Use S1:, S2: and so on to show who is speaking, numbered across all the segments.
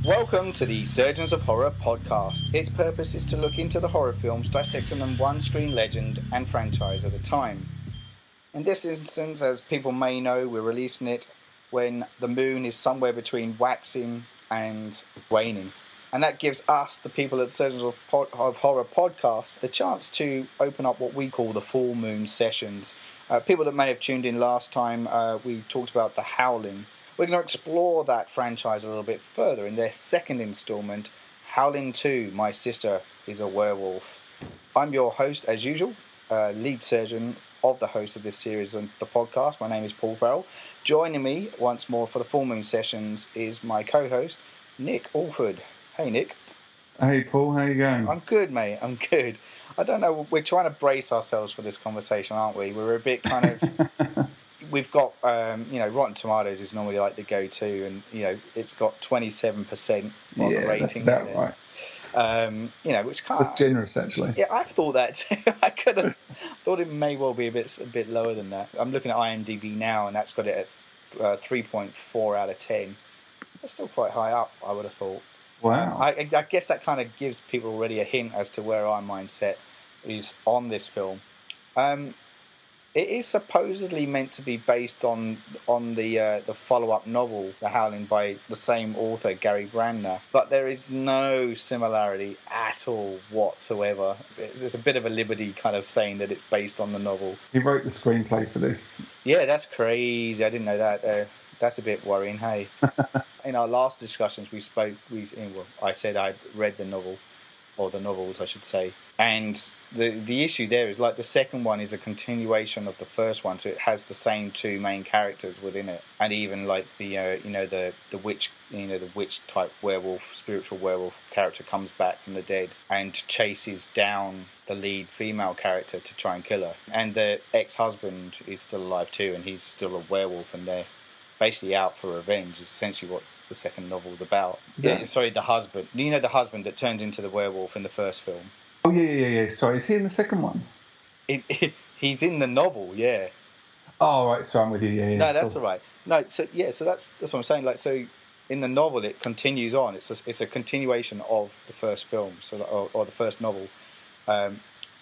S1: Welcome to the Surgeons of Horror podcast. Its purpose is to look into the horror films, dissecting them one screen legend and franchise at a time. In this instance, as people may know, we're releasing it when the moon is somewhere between waxing and waning. And that gives us, the people at Surgeons of Horror podcast, the chance to open up what we call the full moon sessions. People that may have tuned in last time, we talked about the Howling. We're going to explore that franchise a little bit further in their second installment, Howling 2, My Sister is a Werewolf. I'm your host, as usual, lead surgeon of the host of this series on the podcast. My name is Paul Farrell. Joining me once more for the full moon sessions is my co-host, Nick Alford. Hey, Nick.
S2: Hey, Paul. How you going?
S1: I'm good, mate. I'm good. I don't know. We're trying to brace ourselves for this conversation, aren't we? We're a bit kind of... We've got, Rotten Tomatoes is normally like the go-to, and, it's got 27% on the rating.
S2: That's about right.
S1: Which kind
S2: That's generous, actually.
S1: Yeah, I thought that too. I could have thought it may well be a bit lower than that. I'm looking at IMDb now, and that's got it at 3.4 out of 10. That's still quite high up, I would have thought.
S2: Wow.
S1: I guess that kind of gives people already a hint as to where our mindset is on this film. It is supposedly meant to be based on the follow-up novel, The Howling, by the same author, Gary Brandner, but there is no similarity at all whatsoever. There's a bit of a liberty kind of saying that it's based on the novel.
S2: He wrote the screenplay for this.
S1: Yeah, that's crazy. I didn't know that. That's a bit worrying, hey. In our last discussions, I said I'd read the novel, or the novels, I should say. And the issue there is, like, the second one is a continuation of the first one, so it has the same two main characters within it, and even like the witch, the witch type werewolf, spiritual werewolf character comes back from the dead and chases down the lead female character to try and kill her, and the ex-husband is still alive too, and he's still a werewolf, and they're basically out for revenge. Is essentially what the second novel is about.
S2: Yeah.
S1: Sorry, the husband. The husband that turns into the werewolf in the first film.
S2: Oh, yeah. Sorry, is he in the second one?
S1: He's in the novel, yeah.
S2: Oh, right, so I'm with you, yeah.
S1: No, that's all right. No, so that's what I'm saying. Like, so in the novel, it continues on. It's a continuation of the first film, or the first novel.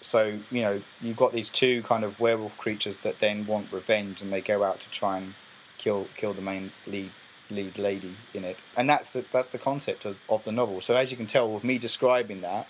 S1: So, you've got these two kind of werewolf creatures that then want revenge, and they go out to try and kill the main lead lady in it. And that's the concept of the novel. So as you can tell with me describing that,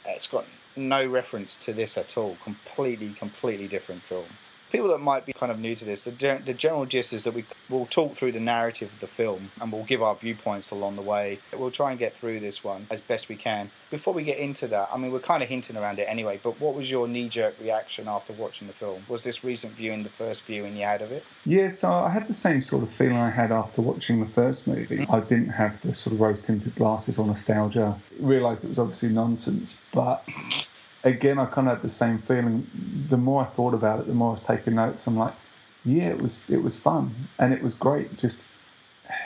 S1: it's got no reference to this at all. Completely different film. People that might be kind of new to this, the general gist is that we'll talk through the narrative of the film, and we'll give our viewpoints along the way. We'll try and get through this one as best we can. Before we get into that, I mean, we're kind of hinting around it anyway, but what was your knee-jerk reaction after watching the film? Was this recent viewing the first viewing you had of it?
S2: Yeah, so I had the same sort of feeling I had after watching the first movie. I didn't have the sort of rose-tinted glasses or nostalgia. Realised it was obviously nonsense, but... Again, I kind of had the same feeling. The more I thought about it, the more I was taking notes. I'm like, yeah, it was fun and it was great. Just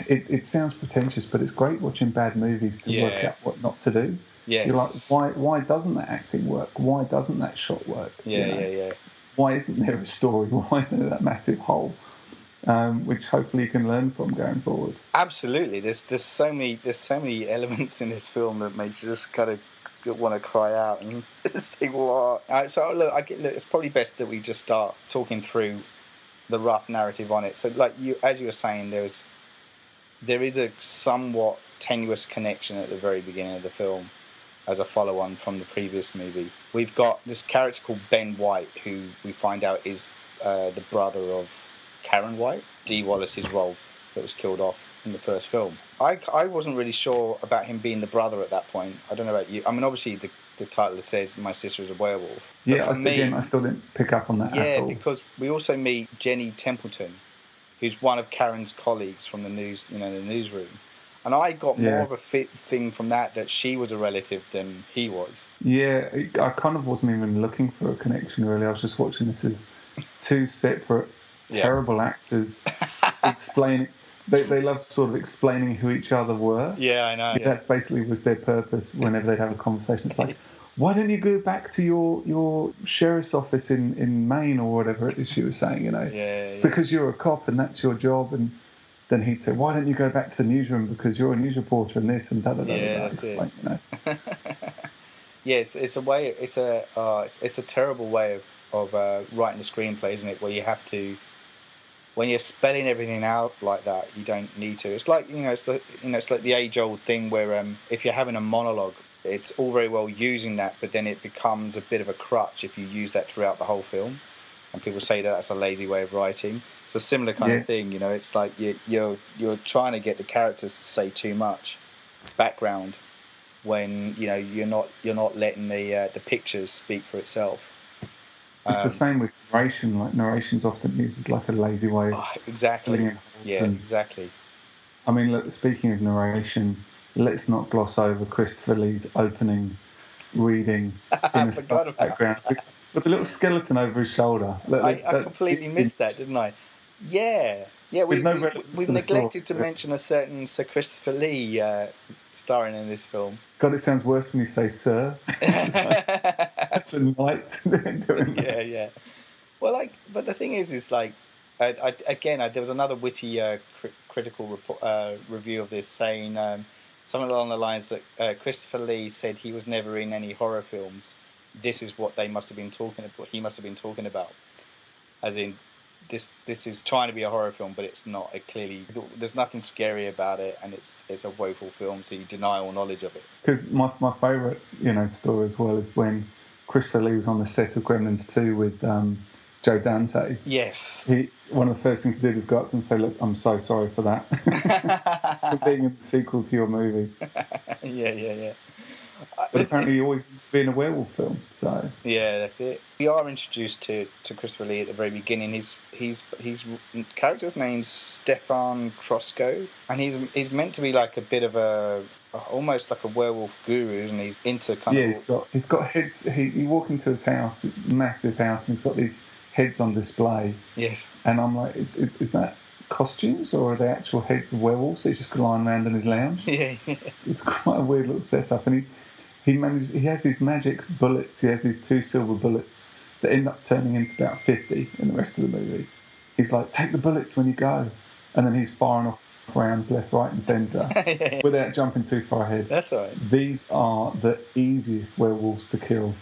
S2: it sounds pretentious, but it's great watching bad movies to work out what not to do.
S1: Yes.
S2: You're like, why doesn't that acting work? Why doesn't that shot work?
S1: Yeah.
S2: Why isn't there a story? Why isn't there that massive hole? Which hopefully you can learn from going forward.
S1: Absolutely. There's so many elements in this film that makes you just kind of want to cry out and just think, what? So look, it's probably best that we just start talking through the rough narrative on it. So, like as you were saying, there is a somewhat tenuous connection at the very beginning of the film as a follow-on from the previous movie. We've got this character called Ben White, who we find out is the brother of Karen White, Dee Wallace's role that was killed off in the first film. I wasn't really sure about him being the brother at that point. I don't know about you. I mean, obviously the title says My Sister is a Werewolf.
S2: Yeah, I still didn't pick up on that at all.
S1: Yeah, because we also meet Jenny Templeton, who's one of Karen's colleagues from the newsroom. And I got more of a thing from that she was a relative than he was.
S2: Yeah, I kind of wasn't even looking for a connection, really. I was just watching this as two separate, terrible actors explaining... They loved sort of explaining who each other were.
S1: Yeah, I know.
S2: That's basically was their purpose whenever they'd have a conversation. It's like, why don't you go back to your sheriff's office in Maine or whatever it is she was saying,
S1: Yeah.
S2: Because you're a cop and that's your job. And then he'd say, "Why don't you go back to the newsroom because you're a news reporter and this and da da da."
S1: Yeah, that's it. Yes, it's a way. It's a terrible way of writing a screenplay, isn't it? Where you have to, when you're spelling everything out like that, you don't need to. It's like it's like the age-old thing where if you're having a monologue, it's all very well using that, but then it becomes a bit of a crutch if you use that throughout the whole film, and people say that that's a lazy way of writing. It's a similar kind of thing, It's like you're trying to get the characters to say too much background when you're not letting the pictures speak for itself.
S2: It's the same with narration. Like narration's often used as like a lazy way.
S1: Exactly. Yeah, exactly.
S2: I mean, look, speaking of narration, let's not gloss over Christopher Lee's opening reading in a soft background with a little skeleton over his shoulder.
S1: I completely missed that, didn't I? Yeah. We've neglected to mention a certain Sir Christopher Lee starring in this film.
S2: God, it sounds worse when you say "sir." That's a knight doing that.
S1: Yeah. Well, but the thing is there was another witty critical review of this saying something along the lines that Christopher Lee said he was never in any horror films. This is what they must have been talking about. He must have been talking about, as in this is trying to be a horror film, but it's not. There's nothing scary about it, and it's a woeful film, so you deny all knowledge of it.
S2: Because my favourite story as well is when Christopher Lee was on the set of Gremlins 2 with Joe Dante.
S1: Yes.
S2: One of the first things he did was go up to him and say, "Look, I'm so sorry for that." For being in the sequel to your movie.
S1: Yeah.
S2: But apparently he always wants to be in a werewolf film, so...
S1: Yeah, that's it. We are introduced to Christopher Lee at the very beginning. His character's name's Stefan Krosko, and he's meant to be like a bit of almost like a werewolf guru, isn't he? He's into
S2: he's got heads. He walk into his house, massive house, and he's got these heads on display.
S1: Yes.
S2: And I'm like, is that costumes or are they actual heads of werewolves? He's just lying around in his lounge.
S1: Yeah.
S2: It's quite a weird little setup, and he has these magic bullets. He has these 2 silver bullets that end up turning into about 50 in the rest of the movie. He's like, "Take the bullets when you go," and then he's firing off rounds left, right, and centre without jumping too far ahead.
S1: That's all right.
S2: These are the easiest werewolves to kill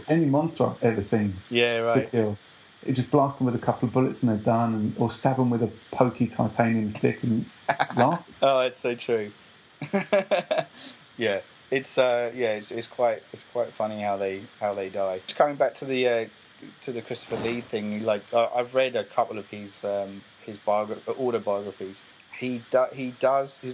S2: any monster I've ever seen.
S1: Yeah, right.
S2: To kill. You just blast them with a couple of bullets and they're done, or stab them with a pokey titanium stick and laugh.
S1: Oh, it's so true. Yeah. It's quite funny how they die. Just coming back to the Christopher Lee thing, I've read a couple of his autobiographies. He's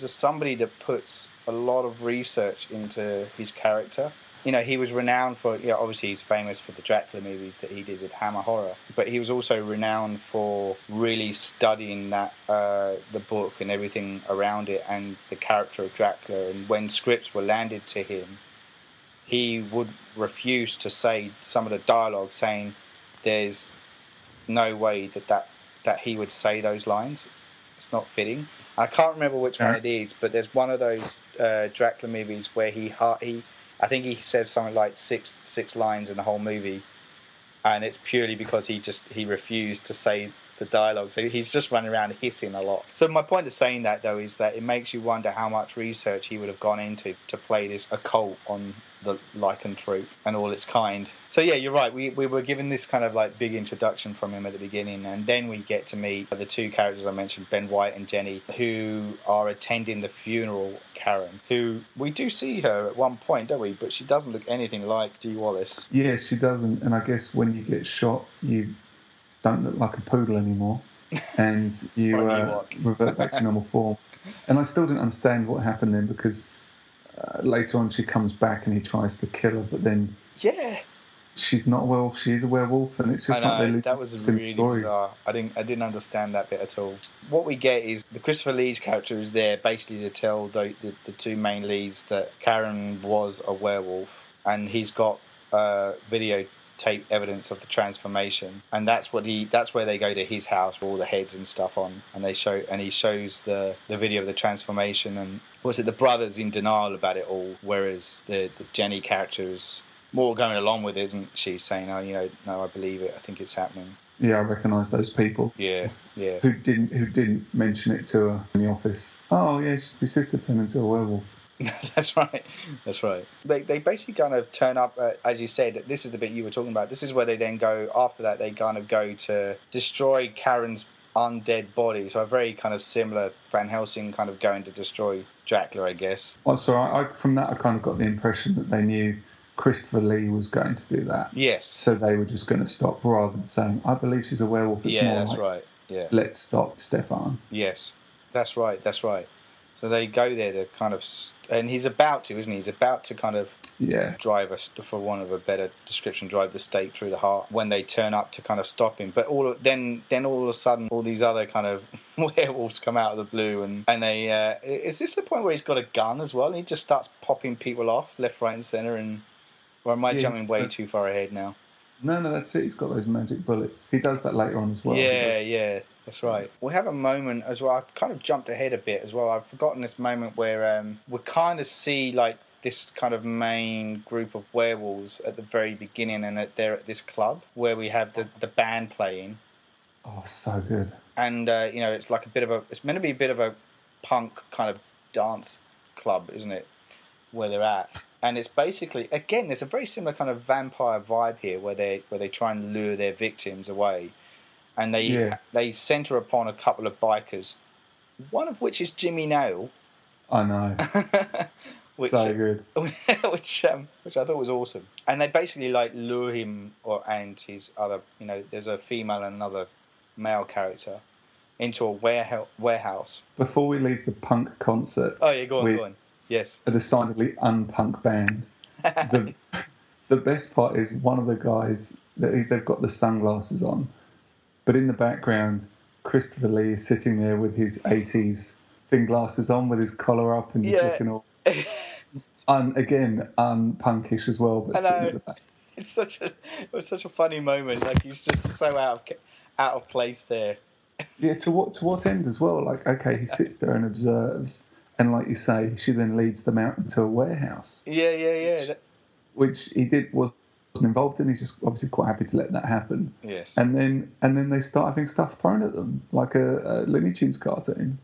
S1: somebody that puts a lot of research into his character. He was renowned for, obviously he's famous for the Dracula movies that he did with Hammer Horror, but he was also renowned for really studying that the book and everything around it and the character of Dracula. And when scripts were landed to him, he would refuse to say some of the dialogue, saying there's no way that he would say those lines. It's not fitting. I can't remember which one it is, but there's one of those Dracula movies where I think he says something like six lines in the whole movie, and it's purely because he refused to say the dialogue. So he's just running around hissing a lot. So my point of saying that, though, is that it makes you wonder how much research he would have gone into to play this occult on the lycanthrope and all its kind. So yeah, you're right. We were given this kind of like big introduction from him at the beginning, and then we get to meet the 2 characters I mentioned, Ben White and Jenny, who are attending the funeral of Karen, who we do see her at one point, don't we? But she doesn't look anything like Dee Wallace.
S2: Yeah, she doesn't. And I guess when you get shot, you don't look like a poodle anymore, and you revert back to normal form. And I still didn't understand what happened then, because later on she comes back and he tries to kill her, but then she's not a werewolf, she is a werewolf, and it's just
S1: that was really bizarre. I didn't understand that bit at all. What we get is the Christopher Lee's character is there basically to tell the 2 main leads that Karen was a werewolf, and he's got videotape evidence of the transformation, and that's where they go to his house with all the heads and stuff on, and he shows the video of the transformation, and the brother's in denial about it all, whereas the Jenny character is more going along with it, isn't she, saying, "Oh, no, I believe it. I think it's happening."
S2: Yeah, I recognise those people.
S1: Yeah.
S2: Who didn't mention it to her in the office. Oh, yeah, your sister turned into a werewolf.
S1: That's right. They basically kind of turn up, as you said, this is the bit you were talking about. This is where they then go, after that, they kind of go to destroy Karen's undead body. So a very kind of similar Van Helsing kind of going to destroy Dracula, I guess.
S2: Oh, so from that, I kind of got the impression that they knew Christopher Lee was going to do that.
S1: Yes.
S2: So they were just going to stop rather than saying, I believe she's a werewolf. It's more
S1: that's
S2: like,
S1: right. Yeah.
S2: Let's stop Stefan.
S1: Yes, that's right. So they go there to kind of, and he's about to, isn't he? He's about to kind of drive us, for want of a better description, drive the stake through the heart when they turn up to kind of stop him. But then all of a sudden, all these other kind of werewolves come out of the blue, and they is this the point where he's got a gun as well? And he just starts popping people off left, right, and centre. Or am I jumping way too far ahead now?
S2: No, that's it. He's got those magic bullets. He does that later on as well.
S1: Yeah, that's right. We have a moment as well. I've kind of jumped ahead a bit as well. I've forgotten this moment where we kind of see like this kind of main group of werewolves at the very beginning, and they're at this club where we have the band playing.
S2: Oh, so good.
S1: And it's like it's meant to be a bit of a punk kind of dance club, isn't it? Where they're at. And it's basically, again, there's a very similar kind of vampire vibe here, where they try and lure their victims away, and they centre upon a couple of bikers, one of which is Jimmy Nail.
S2: I know. So good.
S1: Which I thought was awesome. And they basically like lure him and his other, there's a female and another male character into a warehouse.
S2: Before we leave the punk concert.
S1: Oh yeah, go on. Yes.
S2: A decidedly unpunk band. The best part is one of the guys, they've got the sunglasses on, but in the background, Christopher Lee is sitting there with his 80s thin glasses on with his collar up and just looking all... again, unpunkish as well, but sitting at the back.
S1: It was such a funny moment. Like, he's just so out of place there.
S2: Yeah, to what end as well? Like, okay, he sits there and observes... And like you say, she then leads them out into a warehouse.
S1: Yeah.
S2: Which he wasn't involved in. He's just obviously quite happy to let that happen.
S1: Yes.
S2: And then they start having stuff thrown at them, like a Looney Tunes cartoon.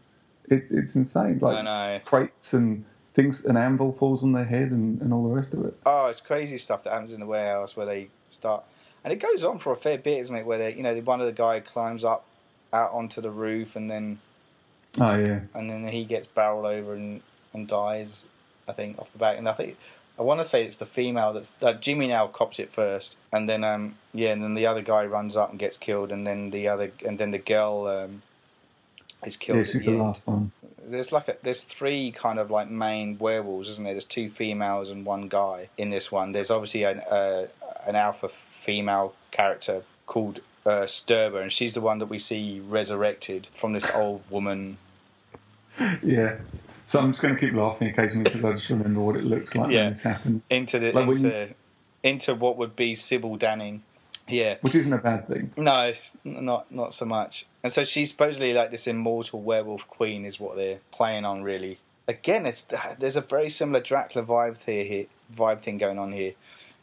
S2: It's insane. Like, I know. Crates and things, an anvil falls on their head and all the rest of it.
S1: Oh, it's crazy stuff that happens in the warehouse where they start... And it goes on for a fair bit, isn't it? Where one of the guy climbs up out onto the roof and then...
S2: Oh, yeah.
S1: And then he gets barreled over and dies, I think, off the back. And I want to say it's the female that's... Jimmy now cops it first. And then, and then the other guy runs up and gets killed. And then the girl is killed.
S2: Yeah, she's the last one.
S1: There's three kind of like main werewolves, isn't there? There's two females and one guy in this one. There's obviously an alpha female character called Sturber, and she's the one that we see resurrected from this old woman.
S2: Yeah, so I'm just going to keep laughing occasionally because I just remember what it looks like when this happened.
S1: Into what would be Sybil Danning. Yeah,
S2: which isn't a bad thing.
S1: No, not so much. And so she's supposedly like this immortal werewolf queen, is what they're playing on. Really, again, there's a very similar Dracula vibe thing going on here.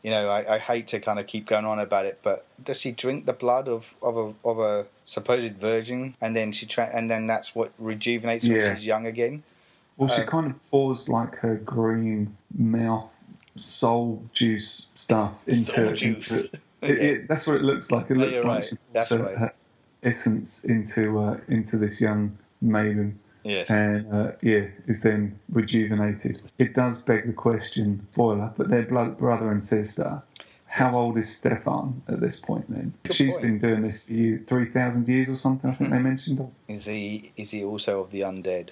S1: I hate to kind of keep going on about it, but does she drink the blood of a supposed virgin, and then and then that's what rejuvenates her when she's young again?
S2: Well, she kind of pours like her green mouth soul juice stuff into that's what it looks like. It looks like she pours her essence into this young maiden.
S1: Yes.
S2: And is then rejuvenated. It does beg the question, spoiler, but they're brother and sister. How old is Stefan at this point then? She's been doing this for 3,000 years or something, I think they mentioned.
S1: Is he also of the undead?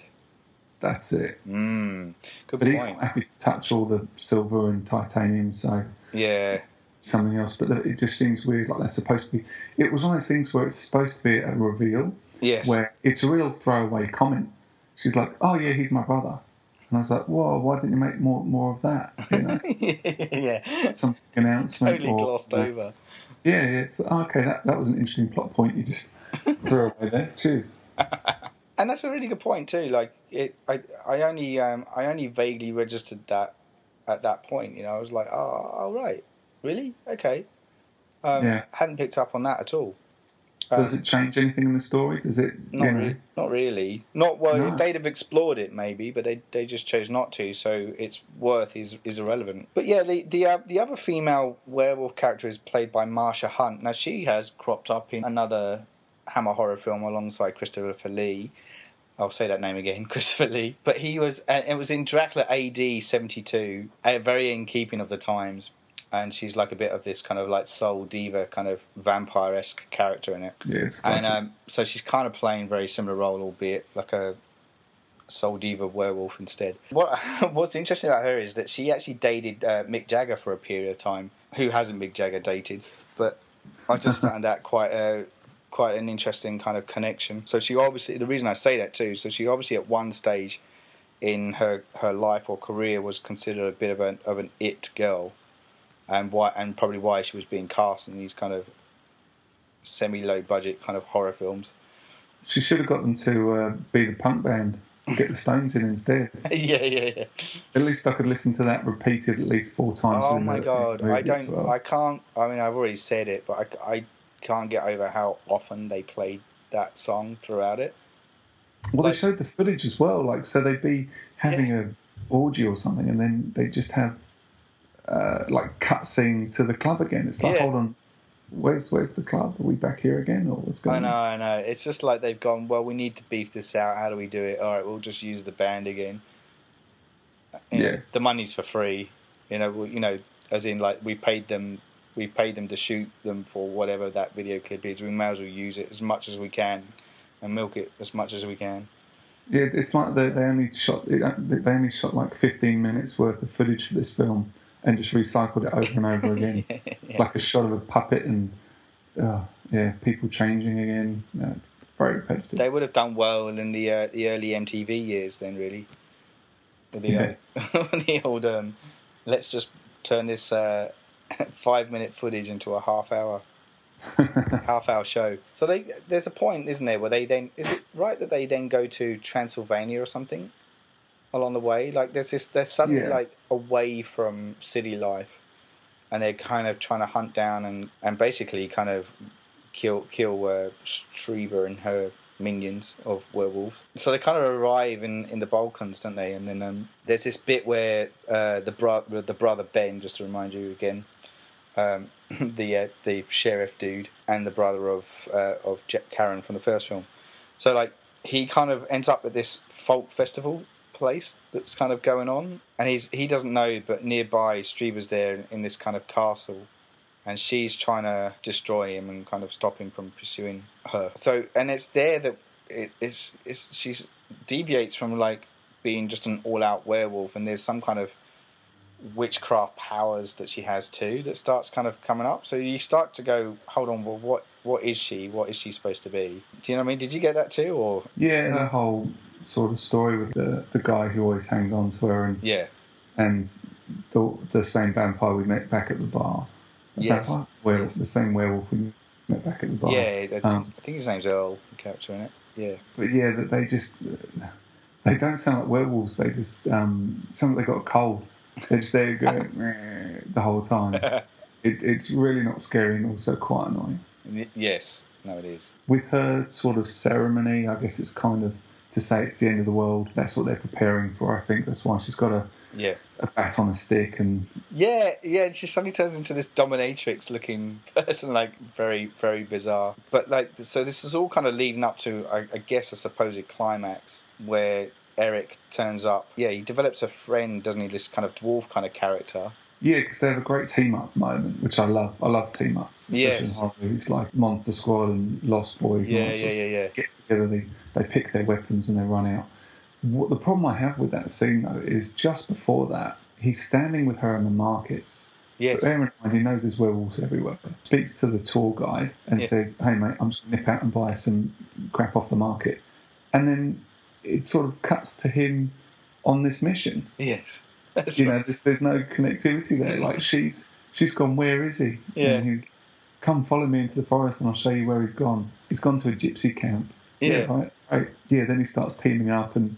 S2: That's it.
S1: Good
S2: but
S1: point.
S2: He's not happy to touch all the silver and titanium, so...
S1: Yeah.
S2: Something else, but it just seems weird, like that's supposed to be... It was one of those things where it's supposed to be a reveal.
S1: Yes.
S2: Where it's a real throwaway comment. She's like, "Oh yeah, he's my brother," and I was like, "Whoa, why didn't you make more of that?"
S1: Yeah,
S2: some announcement.
S1: Totally glossed over.
S2: Yeah, it's okay. That was an interesting plot point you just threw away there. Cheers.
S1: And that's a really good point too. Like I only vaguely registered that at that point. I was like, "Oh, right, really? Okay." Hadn't picked up on that at all.
S2: Does it change anything in the story? Does it?
S1: Not really. Not well.
S2: No.
S1: If they'd have explored it, maybe, but they just chose not to. So its worth is irrelevant. But yeah, the other female werewolf character is played by Marsha Hunt. Now she has cropped up in another Hammer horror film alongside Christopher Lee. I'll say that name again, Christopher Lee. But he was, it was in Dracula AD 72, very in keeping of the times. And she's like a bit of this kind of like soul diva, kind of vampire-esque character in it.
S2: Yeah, it's
S1: and
S2: classic.
S1: so she's kind of playing a very similar role, albeit like a soul diva werewolf instead. What's interesting about her is that she actually dated Mick Jagger for a period of time. Who hasn't Mick Jagger dated? But I just found that quite an interesting kind of connection. So she obviously, the reason I say that too, so she obviously at one stage in her life or career was considered a bit of an it girl. And probably why she was being cast in these kind of semi-low budget kind of horror films.
S2: She should have got them to be the punk band and get the Stones in instead.
S1: Yeah.
S2: At least I could listen to that repeated at least 4 times.
S1: Oh my god, I don't.
S2: Well.
S1: I can't. I mean, I've already said it, but I can't get over how often they played that song throughout it.
S2: Well, they showed the footage as well. Like, so they'd be having a orgy or something, and then they just have. Like cutscene to the club again. It's like, hold on, where's the club? Are we back here again, or what's going on?
S1: I know. It's just like they've gone, well, we need to beef this out. How do we do it? All right, we'll just use the band again. The money's for free. As in like we paid them to shoot them for whatever that video clip is. We may as well use it as much as we can and milk it as much as we can.
S2: Yeah, it's like they only shot like 15 minutes worth of footage for this film. And just recycled it over and over again, like a shot of a puppet and people changing again. It's very repetitive.
S1: They would have done well in the early MTV years, then, really. The old let's just turn this 5-minute footage into a half-hour show. So there's a point, isn't there, where is it right that they then go to Transylvania or something? Along the way, like they're suddenly like away from city life, and they're kind of trying to hunt down and basically kind of kill Strieber and her minions of werewolves. So they kind of arrive in the Balkans, don't they? And then there's this bit where the brother Ben, just to remind you again, the sheriff dude, and the brother of Karen from the first film. So like he kind of ends up at this folk festival place that's kind of going on, and he doesn't know, but nearby Strieber's there in this kind of castle, and she's trying to destroy him and kind of stop him from pursuing her. So, and it's there that she deviates from like being just an all-out werewolf, and there's some kind of witchcraft powers that she has too that starts kind of coming up. So you start to go, hold on, well, what is she? What is she supposed to be? Do you know what I mean? Did you get that too, or
S2: the whole sort of story with the guy who always hangs on to her, and the same vampire we met back at the bar. The same werewolf we met back at the bar.
S1: I think his name's Earl, the character in it. Yeah,
S2: but that they don't sound like werewolves. They just sound like they got a cold. They're just there going the whole time. It's really not scary and also quite annoying.
S1: Yes, no, it is.
S2: With her sort of ceremony, I guess it's kind of to say it's the end of the world. That's what they're preparing for. I think that's why she's got a bat on a stick and
S1: she suddenly turns into this dominatrix-looking person, like very, very bizarre. But like, so this is all kind of leading up to, I guess, a supposed climax where Eric turns up. Yeah, he develops a friend, doesn't he? This kind of dwarf kind of character.
S2: Yeah, because they have a great team-up moment, which I love. I love team-ups.
S1: Yes.
S2: In horror movies like Monster Squad and Lost Boys.
S1: Yeah.
S2: Get together, they pick their weapons and they run out. What the problem I have with that scene, though, is just before that, he's standing with her in the markets.
S1: Yes.
S2: But bear in mind, he knows there's werewolves everywhere. Speaks to the tour guide and says, hey, mate, I'm just going to nip out and buy some crap off the market. And then it sort of cuts to him on this mission.
S1: Yes.
S2: That's right. There's no connectivity there. Like, she's gone, where is he?
S1: Yeah.
S2: And he's, come follow me into the forest and I'll show you where he's gone. He's gone to a gypsy camp.
S1: Yeah.
S2: Right. Yeah, then he starts teaming up, and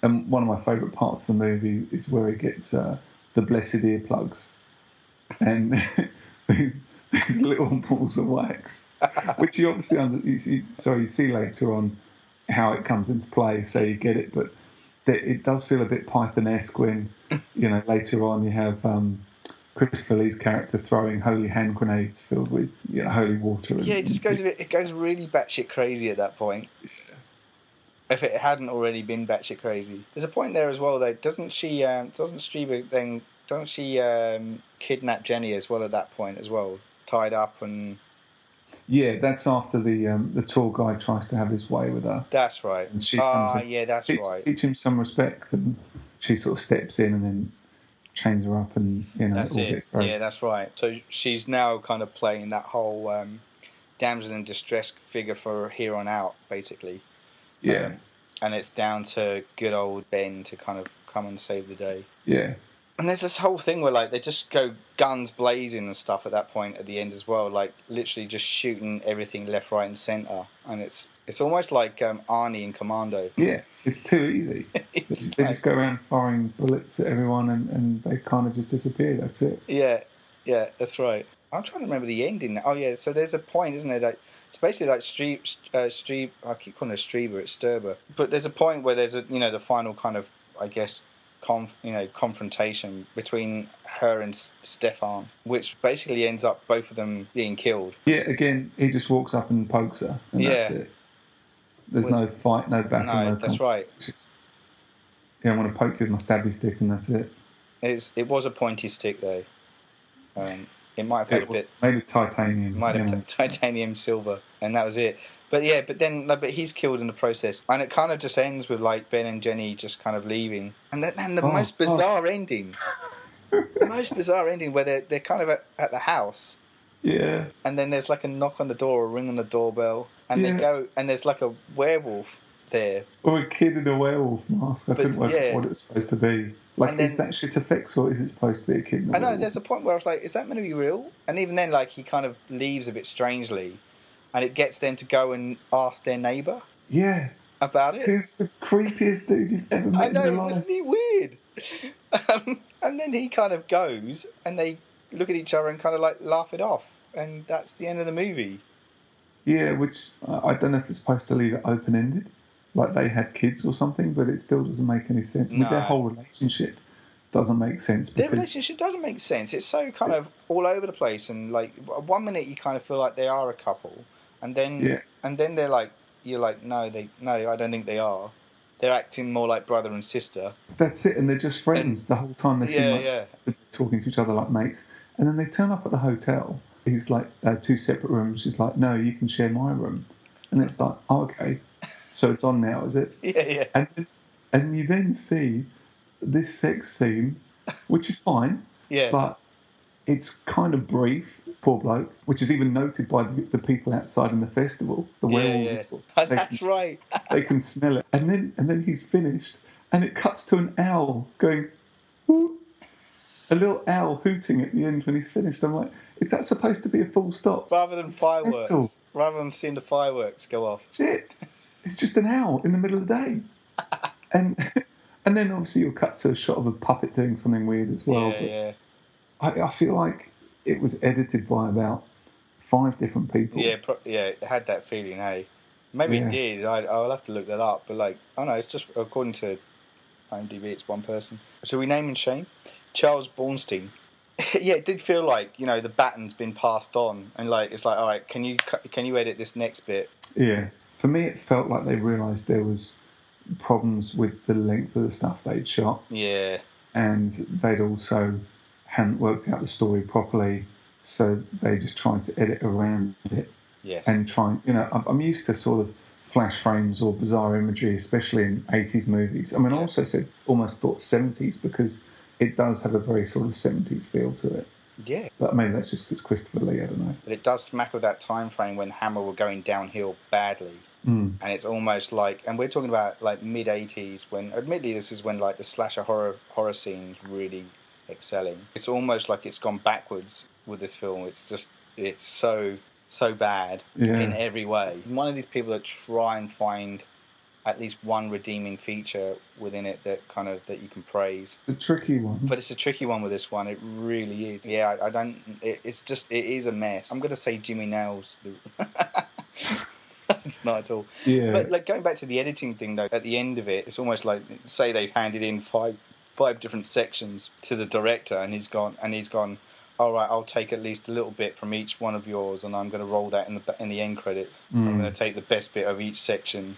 S2: one of my favourite parts of the movie is where he gets the blessed earplugs. And these little balls of wax, which you obviously you see later on how it comes into play, so you get it. But it does feel a bit Python-esque when, later on you have Christopher Lee's character throwing holy hand grenades filled with holy water.
S1: Yeah, it goes really batshit crazy at that point. If it hadn't already been batshit crazy. There's a point there as well, though. Doesn't she kidnap Jenny as well at that point as well? Tied up and...
S2: Yeah, that's after the tour guide tries to have his way with her.
S1: That's right.
S2: And she comes
S1: right.
S2: Teach him some respect, and she sort of steps in and then chains her up, and
S1: that's it. Gets very... Yeah, that's right. So she's now kind of playing that whole damsel in distress figure for here on out, basically.
S2: Yeah.
S1: And it's down to good old Ben to kind of come and save the day.
S2: Yeah.
S1: And there's this whole thing where they just go guns blazing and stuff at that point at the end as well, literally just shooting everything left, right, and centre. And it's almost like Arnie in Commando.
S2: Yeah, it's too easy. They just go around firing bullets at everyone, and they kind of just disappear. That's it.
S1: Yeah, that's right. I'm trying to remember the ending now. Oh yeah, so there's a point, isn't there? It's basically like Streeb. I keep calling it Strieber. It's Sturber. But there's a point where there's the final kind of, I guess, confrontation between her and Stefan, which basically ends up both of them being killed.
S2: Yeah, again, he just walks up and pokes her, and that's it. There's no fight, no battle.
S1: No, that's right.
S2: Just, I want to poke you with my stabby stick, and that's it.
S1: It was a pointy stick, though. It might have had a bit...
S2: Made of titanium.
S1: Titanium silver, and that was it. But he's killed in the process. And it kind of just ends with, Ben and Jenny just kind of leaving. And the most bizarre ending. The most bizarre ending where they're kind of at the house.
S2: Yeah.
S1: And then there's, a knock on the door, a ring on the doorbell. And they go... And there's, a werewolf there.
S2: Or a kid in a werewolf mask. I couldn't work out what it's supposed to be. Is that shit effects, or is it supposed to be a kid in a werewolf?
S1: I know, there's a point where I was like, is that meant to be real? And even then, he kind of leaves a bit strangely, and it gets them to go and ask their neighbour about it.
S2: Who's the creepiest dude you've ever met in your life?
S1: Wasn't he weird? And then he kind of goes, and they look at each other and kind of, laugh it off, and that's the end of the movie.
S2: Yeah, which, I don't know if it's supposed to leave it open-ended. They had kids or something, but it still doesn't make any sense. No. Their whole relationship doesn't make sense.
S1: Their relationship doesn't make sense. It's so kind of all over the place, and 1 minute you kind of feel like they are a couple, and then they're you're like, no, I don't think they are. They're acting more like brother and sister.
S2: That's it, and they're just friends the whole time. They seem talking to each other like mates, and then they turn up at the hotel. He's two separate rooms. She's like, no, you can share my room, and it's like, oh, okay. So it's on now, is it?
S1: Yeah.
S2: And you then see this sex scene, which is fine.
S1: Yeah.
S2: But it's kind of brief, poor bloke, which is even noted by the people outside in the festival. The werewolves.
S1: Yeah. That's right.
S2: They can smell it. And then he's finished, and it cuts to an owl going, whoo, a little owl hooting at the end when he's finished. I'm like, is that supposed to be a full stop?
S1: Rather than fireworks. Mental. Rather than seeing the fireworks go off.
S2: That's it. It's just an owl in the middle of the day. And then obviously you'll cut to a shot of a puppet doing something weird as well.
S1: Yeah.
S2: I feel like it was edited by about 5 different people.
S1: Yeah, it had that feeling, hey. Maybe it did. I'll have to look that up. But it's just according to IMDb, it's one person. So we name and shame? Charles Bornstein. Yeah, it did feel like, the baton's been passed on. And it's like, all right, can you edit this next bit?
S2: Yeah. For me, it felt like they realised there was problems with the length of the stuff they'd shot.
S1: Yeah.
S2: And they'd also hadn't worked out the story properly, so they just tried to edit around it.
S1: Yes.
S2: And I'm used to sort of flash frames or bizarre imagery, especially in 80s movies. I mean, I also almost thought 70s, because it does have a very sort of 70s feel to it.
S1: Yeah.
S2: But maybe that's just it's Christopher Lee, I don't know.
S1: But it does smack of that time frame when Hammer were going downhill badly.
S2: Mm.
S1: And it's almost and we're talking about mid-80s, when admittedly this is when the slasher horror scene's really excelling. It's almost like it's gone backwards with this film. It's so bad in every way. I'm one of these people that try and find at least one redeeming feature within it that you can praise.
S2: It's a tricky one.
S1: But it's a tricky one with this one. It really is. Yeah, I don't. It is a mess. I'm gonna say Jimmy Nails. It's not at all.
S2: Yeah.
S1: But like going back to the editing thing though, at the end of it, it's almost like say they've handed in five different sections to the director, and he's gone. All right, I'll take at least a little bit from each one of yours, and I'm going to roll that in the end credits. I'm going to take the best bit of each section,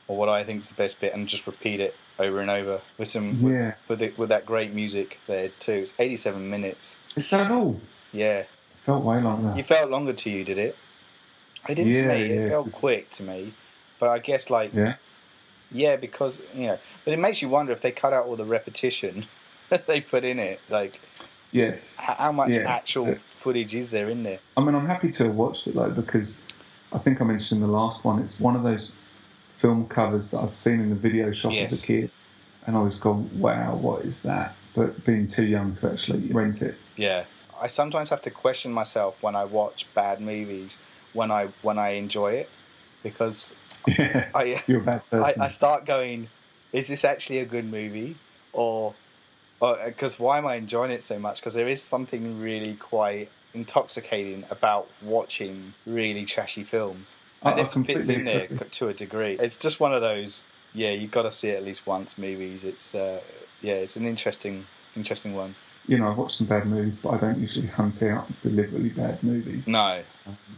S1: or what I think is the best bit, and just repeat it over and over with with that great music there too. It's 87 minutes.
S2: Is that all?
S1: Yeah.
S2: It felt way longer.
S1: You felt longer to you, did it? It didn't to me. It felt quick to me, but I guess because but it makes you wonder if they cut out all the repetition that they put in it, like.
S2: Yes.
S1: How much actual footage is there in there?
S2: I mean, I'm happy to have watched it though, because I think I mentioned in the last one, it's one of those film covers that I'd seen in the video shop as a kid, and I was going, wow, what is that? But being too young to actually rent it.
S1: Yeah. I sometimes have to question myself when I watch bad movies, when I enjoy it, because
S2: you're a bad person.
S1: I start going, is this actually a good movie? Or because why am I enjoying it so much? Because there is something really quite intoxicating about watching really trashy films. And this fits in there to a degree. It's just one of those, you've got to see it at least once movies. It's it's an interesting one.
S2: I've watched some bad movies, but I don't usually hunt out deliberately bad movies.
S1: No,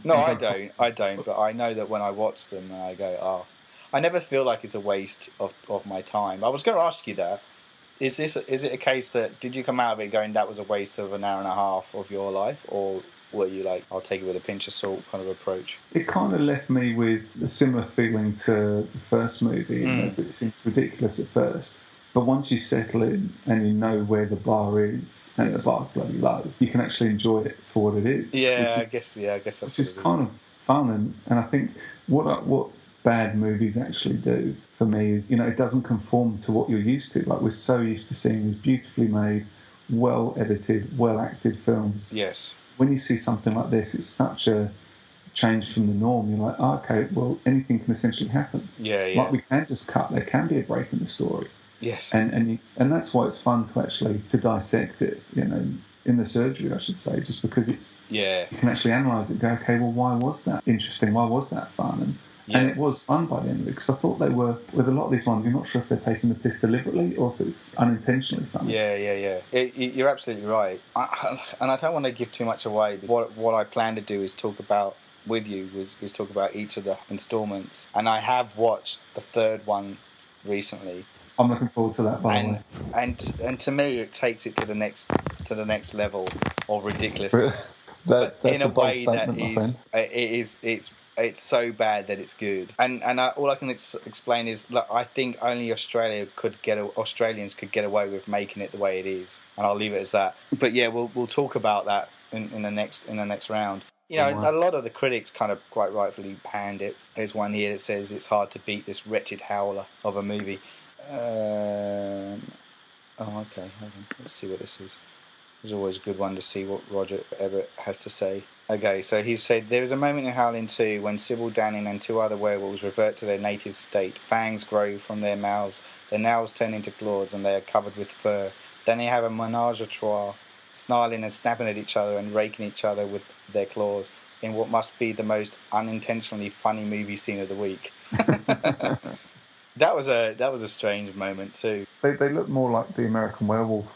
S1: I don't. But I know that when I watch them, I go, I never feel like it's a waste of my time. I was going to ask you that. Is it a case that did you come out of it going that was a waste of an hour and a half of your life, or were you like I'll take it with a pinch of salt kind of approach?
S2: It kind of left me with a similar feeling to the first movie. It seems ridiculous at first, but once you settle in and you know where the bar is, and the bar's bloody low, you can actually enjoy it for what it is.
S1: I guess that's
S2: which is kind of fun, and I think what bad movies actually do for me is, it doesn't conform to what you're used to. Like, we're so used to seeing these beautifully made, well edited, well acted films.
S1: Yes.
S2: When you see something like this, it's such a change from the norm. You're like, okay, well, anything can essentially happen.
S1: Yeah.
S2: Like, we can just cut. There can be a break in the story.
S1: Yes.
S2: And that's why it's fun to actually to dissect it. In the surgery, I should say, just because it's you can actually analyse it. And go, okay, well, why was that interesting? Why was that fun? And it was fun by the end of it, because I thought they were, with a lot of these ones, you're not sure if they're taking the piss deliberately or if it's unintentionally funny.
S1: Yeah. You're absolutely right. And I don't want to give too much away. What I plan to do is talk about with you is talk about each of the instalments. And I have watched the third one recently.
S2: I'm looking forward to that, by the way.
S1: And to me, it takes it to the next level of ridiculousness.
S2: That's
S1: in a
S2: way
S1: that it's so bad that it's good. And all I can explain is that I think only Australians could get away with making it the way it is, and I'll leave it as that. But we'll talk about that in the next round. A lot of the critics kind of quite rightfully panned it. There's one here that says it's hard to beat this wretched howler of a movie. Okay, hold on. Let's see what this is. It's always a good one to see what Roger Ebert has to say. Okay, so he said, there is a moment in Howling 2 when Sybil Danning and two other werewolves revert to their native state. Fangs grow from their mouths, their nails turn into claws, and they are covered with fur. Then they have a menage a trois, snarling and snapping at each other and raking each other with their claws in what must be the most unintentionally funny movie scene of the week. That was a strange moment too.
S2: They look more like the American Werewolf.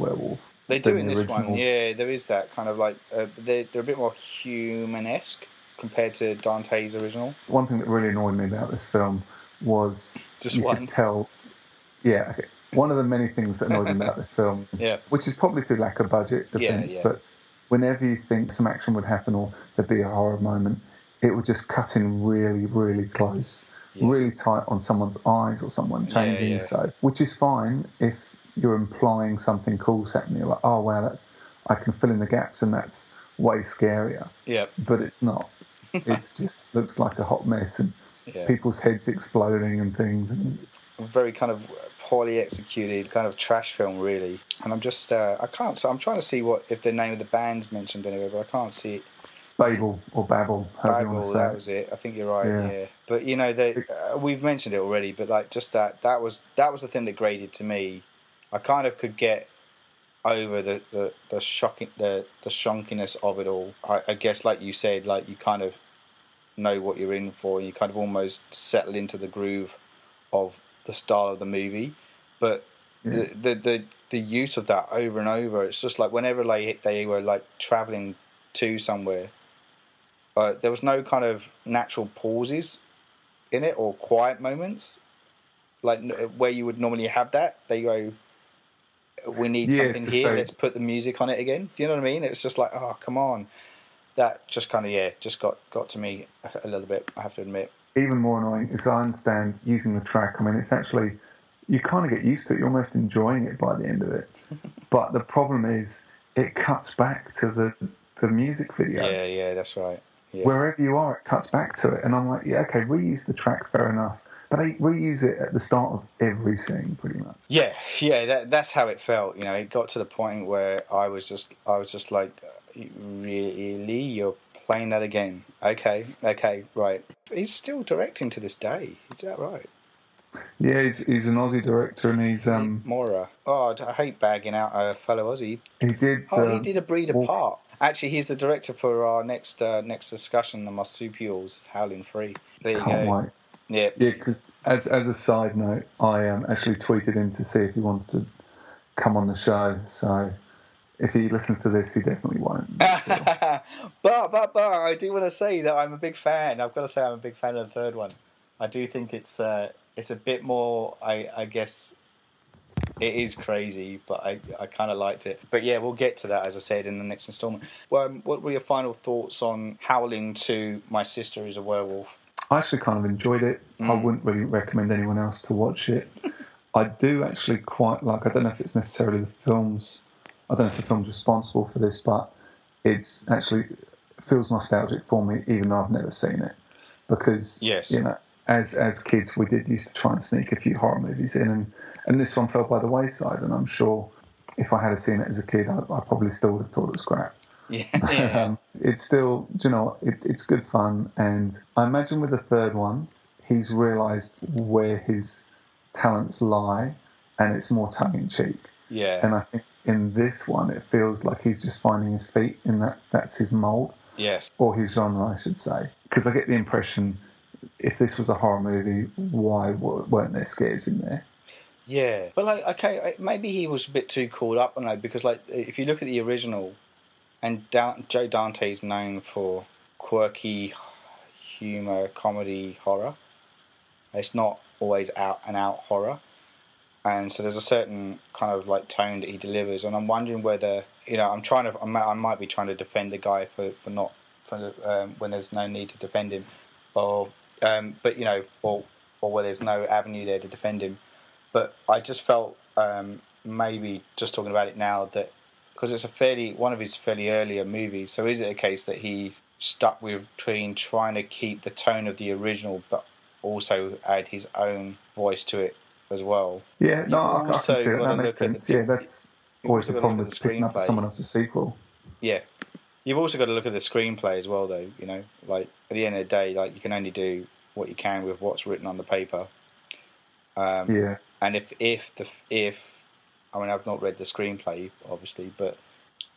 S1: They do in this one, yeah. There is that kind of like they're a bit more human-esque compared to Dante's original.
S2: One thing that really annoyed me about this film was
S1: just one.
S2: Could tell, okay. One of the many things that annoyed me about this film, which is probably through lack of budget defense, but whenever you think some action would happen or there'd be a horror moment, it would just cut in really, really close, really tight on someone's eyes or someone changing. So, which is fine if you're implying something cool's happening. You're like, oh wow, I can fill in the gaps, and that's way scarier. Yeah, but it's not. It just looks like a hot mess, and people's heads exploding and things. And
S1: very kind of poorly executed kind of trash film, really. And I'm just I can't. So I'm trying to see if the name of the band's mentioned anywhere, but I can't see it.
S2: Babel or Babel.
S1: Babel, that was it. I think you're right. Yeah. But you know, we've mentioned it already. But like, just that was the thing that graded to me. I kind of could get over the shocking the shonkiness of it all. I guess, like you said, like you kind of know what you're in for, and you kind of almost settle into the groove of the style of the movie. But the use of that over and over, it's just like whenever they were like traveling to somewhere, there was no kind of natural pauses in it or quiet moments like where you would normally have that. They go, we need something here, let's put the music on it again. Do you know what I mean? It's just like, oh, come on. That just kind of, just got to me a little bit, I have to admit.
S2: Even more annoying is I understand using the track. I mean, it's actually, you kind of get used to it. You're almost enjoying it by the end of it. But the problem is it cuts back to the music video.
S1: Yeah, that's right. Yeah.
S2: Wherever you are, it cuts back to it. And I'm like, yeah, okay, reuse the track, fair enough. But they reuse it at the start of every scene, pretty much.
S1: Yeah, that's how it felt. You know, it got to the point where I was just like, really, you're playing that again? Okay, right. He's still directing to this day. Is that right?
S2: Yeah, he's an Aussie director, and he's
S1: Mora. Oh, I hate bagging out a fellow Aussie.
S2: He did.
S1: He did A Breed Apart. Actually, he's the director for our next discussion on marsupials, Howling 3. There you
S2: Can't
S1: go.
S2: wait.
S1: Yeah,
S2: because as a side note, I actually tweeted him to see if he wanted to come on the show. So if he listens to this, he definitely won't.
S1: But I do want to say that I'm a big fan. I've got to say I'm a big fan of the third one. I do think it's a bit more. I guess it is crazy, but I kind of liked it. But yeah, we'll get to that, as I said, in the next instalment. What were your final thoughts on Howling 2, My Sister is a Werewolf?
S2: I actually kind of enjoyed it. I wouldn't really recommend anyone else to watch it. I do actually quite like, I don't know if it's necessarily the film's, I don't know if the film's responsible for this, but it's actually feels nostalgic for me, even though I've never seen it. Because, you know, as kids, we did used to try and sneak a few horror movies in, and this one fell by the wayside, and I'm sure if I had seen it as a kid, I probably still would have thought it was crap.
S1: Yeah.
S2: It's still, do you know, it's good fun, and I imagine with the third one, he's realised where his talents lie, and it's more tongue-in-cheek.
S1: Yeah.
S2: And I think in this one, it feels like he's just finding his feet in that's his mould.
S1: Yes.
S2: Or his genre, I should say. Because I get the impression, if this was a horror movie, why weren't there scares in there?
S1: Yeah. But, like, okay, maybe he was a bit too caught up on it, because, like, if you look at the original, and Joe Dante's known for quirky humour, comedy, horror. It's not always out-and-out horror. And so there's a certain kind of like tone that he delivers. And I'm wondering whether, you know, I might be trying to defend the guy for when there's no need to defend him. But, you know, or where there's no avenue there to defend him. But I just felt, maybe just talking about it now, that because it's one of his fairly earlier movies, so is it a case that he's stuck between trying to keep the tone of the original but also add his own voice to it as well?
S2: Yeah, no, I can see it. That makes sense. Yeah, that's always the problem with picking up someone else's sequel.
S1: Yeah. You've also got to look at the screenplay as well, though, you know. Like, at the end of the day, like, you can only do what you can with what's written on the paper.
S2: Yeah.
S1: And if I mean, I've not read the screenplay, obviously, but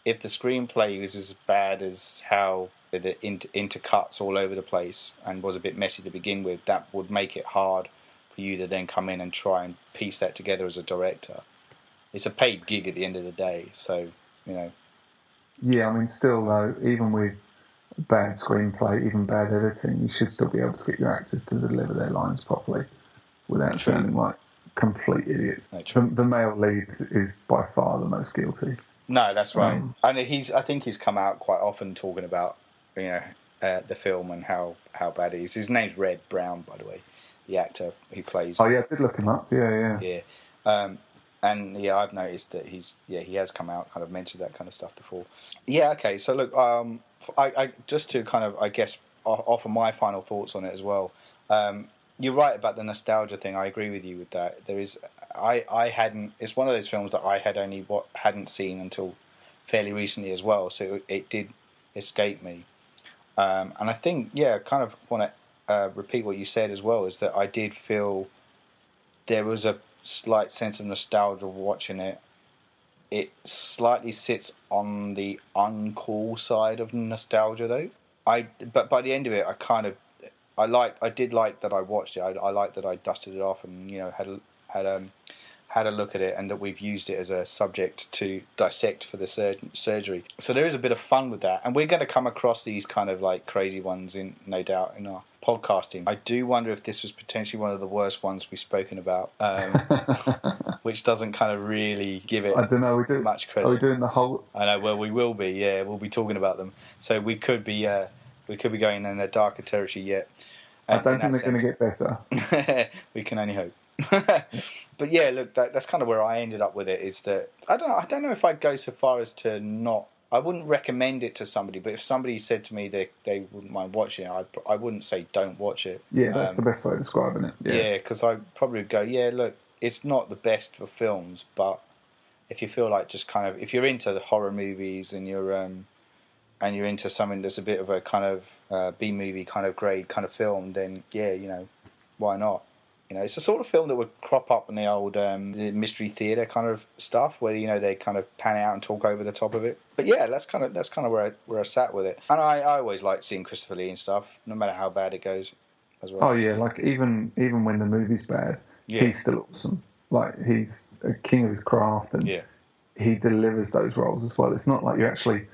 S1: if the screenplay was as bad as how it intercuts all over the place and was a bit messy to begin with, that would make it hard for you to then come in and try and piece that together as a director. It's a paid gig at the end of the day, so, you know.
S2: Yeah, I mean, still, though, even with bad screenplay, even bad editing, you should still be able to get your actors to deliver their lines properly without sounding like complete idiots. The male lead is by far the most guilty.
S1: No, that's right. And I think he's come out quite often talking about, you know, the film and how bad it is. His name's Red Brown, by the way, the actor who plays.
S2: Oh yeah, I did look him up. Yeah.
S1: And yeah, I've noticed that he has come out, kind of mentioned that kind of stuff before. Yeah, okay. So look, I just to kind of, I guess, offer my final thoughts on it as well. You're right about the nostalgia thing. I agree with you with that. There is, I hadn't. It's one of those films that I hadn't seen until fairly recently as well. So it did escape me. And I think, kind of want to repeat what you said as well, is that I did feel there was a slight sense of nostalgia watching it. It slightly sits on the uncool side of nostalgia, though. But by the end of it, I did like that I watched it. I liked that I dusted it off and had a look at it, and that we've used it as a subject to dissect for the surgery. So there is a bit of fun with that, and we're going to come across these kind of like crazy ones no doubt in our podcasting. I do wonder if this was potentially one of the worst ones we've spoken about, which doesn't kind of really give it,
S2: I don't know,
S1: much credit.
S2: Are we doing the whole?
S1: I know. Well, we will be. Yeah, we'll be talking about them. So we could be going in a darker territory yet.
S2: I don't think they're going to get better.
S1: We can only hope. But yeah, look, that's kind of where I ended up with it. Is that I don't know if I'd go so far as to not. I wouldn't recommend it to somebody, but if somebody said to me they wouldn't mind watching it, I wouldn't say don't watch it.
S2: Yeah, that's the best way of describing it.
S1: Yeah, because I probably would go, yeah, look, it's not the best for films, but if you feel like just kind of, if you're into the horror movies and you're into something that's a bit of a kind of B-movie kind of grade kind of film, then yeah, why not? It's the sort of film that would crop up in the old the mystery theatre kind of stuff, where they kind of pan out and talk over the top of it. But yeah, that's kind of where I sat with it. And I always like seeing Christopher Lee and stuff, no matter how bad it goes, as well.
S2: Oh yeah, like even when the movie's bad, he's still awesome. Like he's a king of his craft, and he delivers those roles as well. It's not like you're actually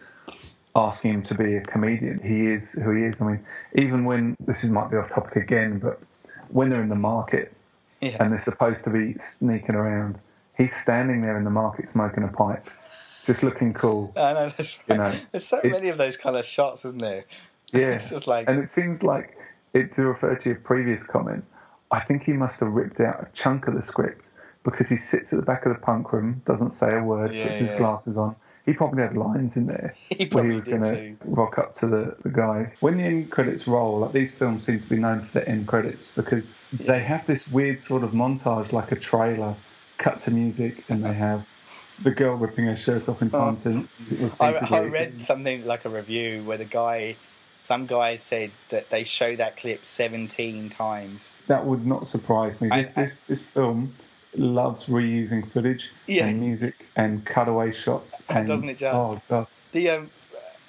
S2: asking him to be a comedian. He is who he is. I mean, even when might be off topic again, but when they're in the market and they're supposed to be sneaking around, he's standing there in the market smoking a pipe, just looking cool.
S1: I know, that's right. There's so many of those kind of shots, isn't there?
S2: Yeah.
S1: It's just like...
S2: And it seems like, to refer to your previous comment, I think he must have ripped out a chunk of the script, because he sits at the back of the punk room, doesn't say a word, puts his glasses on. He probably had lines in there where he was going to rock up to the guys. When the end credits roll, like these films seem to be known for the end credits, because they have this weird sort of montage, like a trailer, cut to music, and they have the girl ripping her shirt off in time to...
S1: I read something like a review where some guy said that they show that clip 17 times.
S2: That would not surprise me. This film loves reusing footage and music and cutaway shots. And
S1: doesn't it just?
S2: Oh, God.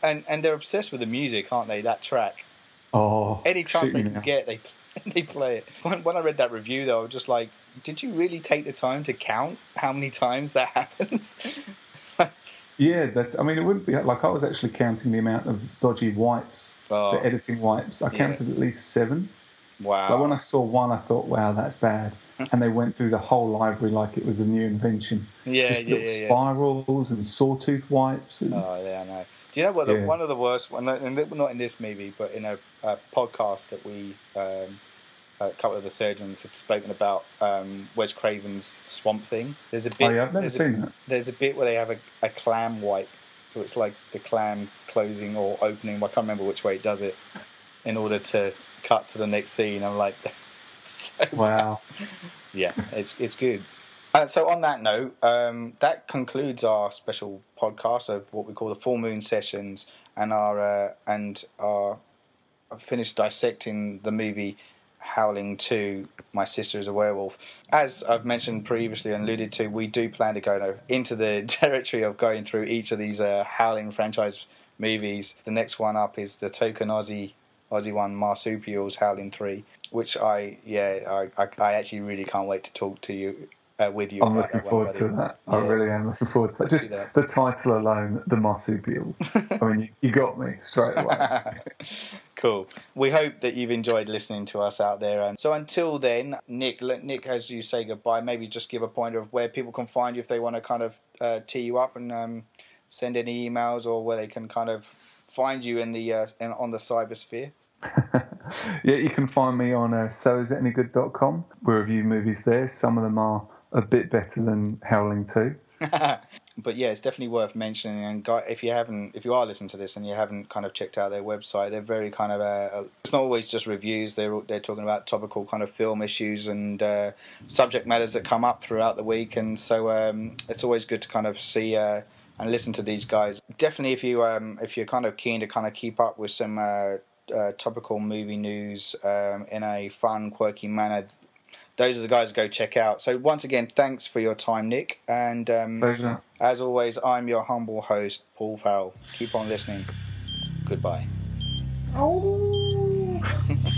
S1: And they're obsessed with the music, aren't they, that track?
S2: Oh,
S1: any chance they can get, they play it. When I read that review, though, I was just like, did you really take the time to count how many times that happens?
S2: Yeah, it wouldn't be like I was actually counting the amount of dodgy wipes, the editing wipes. I counted at least 7.
S1: Wow.
S2: So when I saw one, I thought, wow, that's bad. And they went through the whole library like it was a new invention. Just little spirals and sawtooth wipes. And...
S1: Oh, yeah, I know. Do you know what? One of the worst, not in this movie, but in a podcast that we, a couple of the surgeons had spoken about, Wes Craven's Swamp Thing. There's a bit.
S2: I've never seen that.
S1: There's a bit where they have a clam wipe, so it's like the clam closing or opening. I can't remember which way it does it, in order to cut to the next scene. I'm like, so
S2: wow.
S1: Yeah, it's good. So on that note, that concludes our special podcast of what we call the full moon sessions, and our finished dissecting the movie Howling 2, My Sister is a Werewolf. As I've mentioned previously and alluded to, we do plan to go into the territory of going through each of these Howling franchise movies. The next one up is the token Aussie one, Marsupials Howling 3, which I actually really can't wait to talk to you with you.
S2: I'm looking forward to that. Yeah. I really am looking forward to that. Just the title alone, the Marsupials. I mean, you got me straight away.
S1: Cool. We hope that you've enjoyed listening to us out there. And so until then, Nick, as you say goodbye, maybe just give a pointer of where people can find you if they want to kind of tee you up and send any emails, or where they can kind of find you on the cybersphere.
S2: Yeah, you can find me on soisitanygood.com. We review movies there. Some of them are a bit better than Howling 2.
S1: But yeah, it's definitely worth mentioning. And if you are listening to this and you haven't kind of checked out their website, they're very kind of it's not always just reviews. They're talking about topical kind of film issues and subject matters that come up throughout the week. And so it's always good to kind of see and listen to these guys. Definitely, if you're kind of keen to kind of keep up with some topical movie news in a fun, quirky manner. Those are the guys to go check out. So once again, thanks for your time, Nick. And
S2: Pleasure.
S1: as always, I'm your humble host, Paul Fowle. Keep on listening. Goodbye.
S2: Oh.